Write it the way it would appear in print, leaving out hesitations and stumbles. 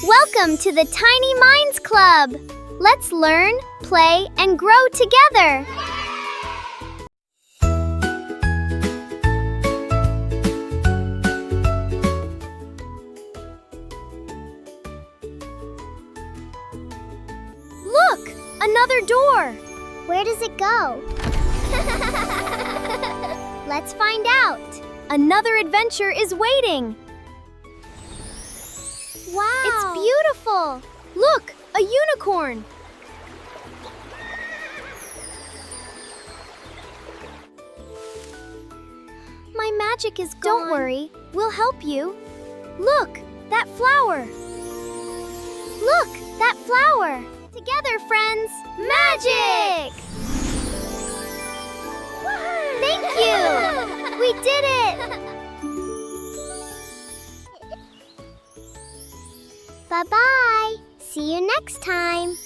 Welcome to the Tiny Minds Club! Let's learn, play, and grow together! Look! Another door! Where does it go? Let's find out! Another adventure is waiting! Wow! It's beautiful! Look! A unicorn! My magic is gone. Don't worry, we'll help you. Look! That flower! Look! That flower! Together, friends! Magic! Thank you! We did it! Bye-bye. See you next time.